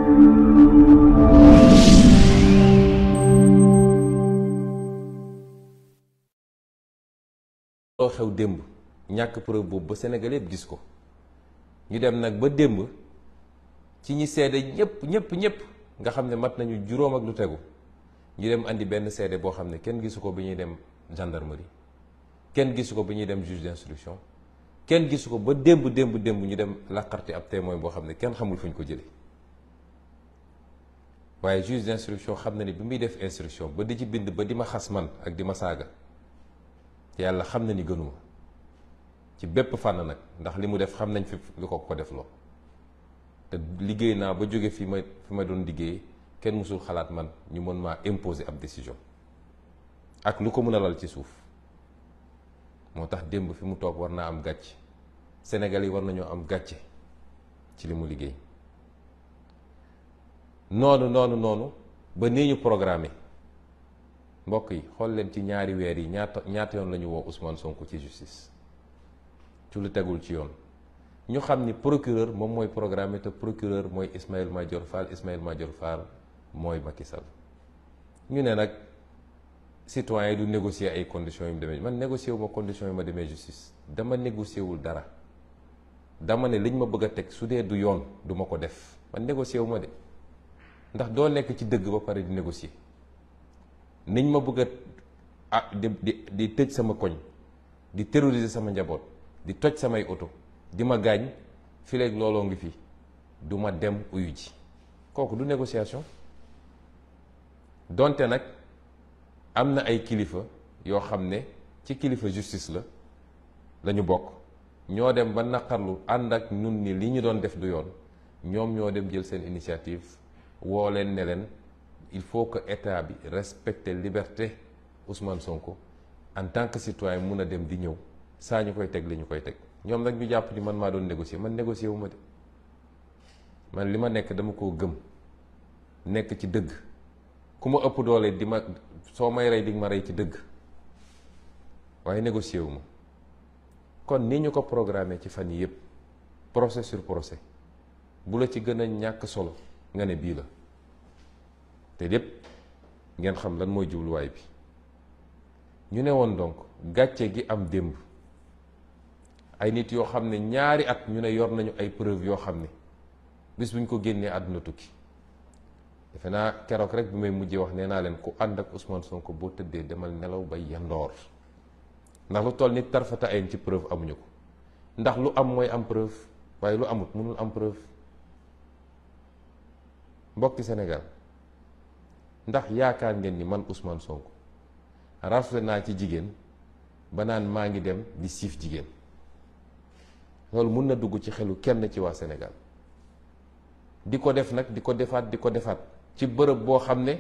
loo xew démb ñàkk preuve boobu ba Sénégal yëpp gis ko ñu dem nag ba démb ci ñi seede ñëpp nga xam ne mat nañu juróom ak lu tegu ñu dem andi benn seede boo xam ne kenn gisu ko bi ñuy dem gendarmerie kenn gisu ko bi ñuy dem juge d'instruction kenn gisu ko ba démb ñu dem laqarti ab témoin boo xam ne kenn xamul fu ñu ko jëlee waaye juge d'instruction xam na ni bi muy def instruction ba di ci bind ba di ma xas man ak di ma saaga yàlla xam na ni gënuma ci bépp fànn nag ndax li mu def xam nañ fi lu ko def loo te liggéey naa ba jóge fi ma doon liggéey kenn mësul xalaat man ñu mën maa imposer ab décision ak lu ko mën a lal ci suuf moo tax démb fi mu toog war naa am gàcce Sénégal yi war nañoo am gàcce ci li mu liggéey noonu ba nii ñu programmé mbokk yi xool leen ci ñaari weer yi ñaata yoon la ñu woo Ousmane Sonko ci justice ci lu tegul ci yoon ñu xam ni procureur moom mooy programmé te procureur mooy Ismaïla Madior Fall mooy Macky Sall ñu ne nag citoyen yi du négocier ay conditions yu mu demee man négocier wu ma conditions yu ma demee justice dama négocier wul dara dama ne liñ ma bëgg a teg su dee du yoon du ma ko def man négocier wu ma de ndax doo nekk ci dëgg ba pare di négocier niñ ma bëgg a di tëj sama koñ di terroriser sama njaboot di toj samay oto di ma gaañ fi léegi looloo ngi fi du ma dem uyu ji kooku du négociation donte nag am na ay kilifa yoo xam ne ci kilifa justice la ñu bokk ñoo dem ba naqarlu ànd ak ñun ni li ñu doon def du yoon ñoom ñoo dem jël seen initiative woo leen ne leen il faut que état bi respecte liberté Ousmane Sonko en tant que citoyen mun a dem di ñëw saa ñu koy teg li ñu koy teg ñoom nag ñu jàpp ni man maa doon négocier man négocier wu ma de man li ma nekk dama koo gëm nekk ci dëgg ku ma ëpp doole di ma soo may rey di ma rey ci dëgg waaye négocier wu ma kon ni ñu ko programmé ci fan yi yëpp procès sur procès bu la ci gën a ñàkk solo nga ne bii la te lépp ngeen xam lan mooy jubluwaay bi ñu ne woon donc gàcce gi am démb ay nit yoo xam ne ñaari at ñu ne yor nañu ay preuve yoo xam ne bis bu ñu ko génnee àdduna tukki defe naa keroog rek bi may mujjee wax nee naa leen ku ànd ak Ousmane Sonko boo tëddee demal nelaw ba yandoor ndax lu toll nit tarfata ayn ci preuve amuñu ko ndax lu am mooy am preuve waaye lu amut mënul am preuve mbokki Sénégal ndax yaakaar ngeen ni man Ousmane Sonko rafle naa ci jigéen ba naan maa ngi dem di siif jigéen loolu mun na dugg ci xelu kenn ci waa Sénégal di ko def nag di ko defaat ci bërëb boo xam ne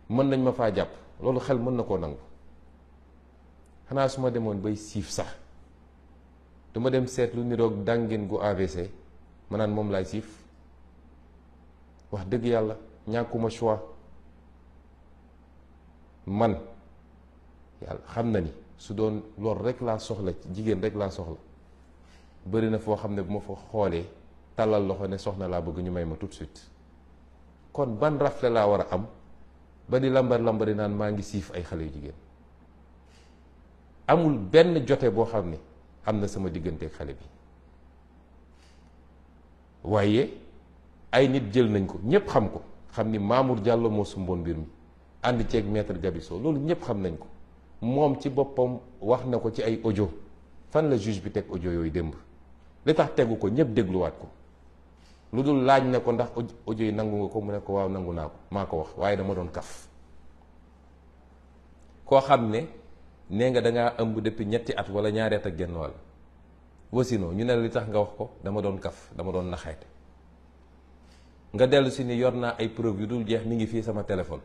mën nañ ma faa jàpp loolu xel mën na koo nangu xanaa su ma demoon bay siif sax duma dem seet lu niroog dàngeen gu AVC ma naan moom laay siif wax dëgg yàlla ñàkkuma choix man yàlla xam na ni su doon loolu rek laa soxla jigéen rek laa soxla bëri na foo xam ne bu ma fa xoolee tàllal loxo ne soxna laa bëgg ñu may ma tout de suite kon ban rafle laa war a am ba di lambari naan maa ngi siif ay xale yu jigéen amul benn jote boo xam ne am na sama digganteeg xale bi waaye ay nit jël nañ ko ñépp xam ko xam ni Mamour Diallo moo sumboon mbir mi ànd ceeg maître Gabisso loolu ñépp xam nañ ko moom ci boppam wax na ko ci ay audio fan la juge bi teg audio yooyu démb li tax tegu ko ñépp dégluwaat ko lu dul laaj na ko ndax audio yi nangu nga ko mu ne ko waaw nangu naa ko maa ko wax waaye dama doon kaf koo xam ne nee nga dangaa ëmb depuis ñetti at wala ñaari at ak genn wàll wasino ñu ne li tax nga wax ko dama doon kaf dama doon naxeete nga dellu si ni yor naa ay preuve yu dul jeex mi ngi fii sama téléphone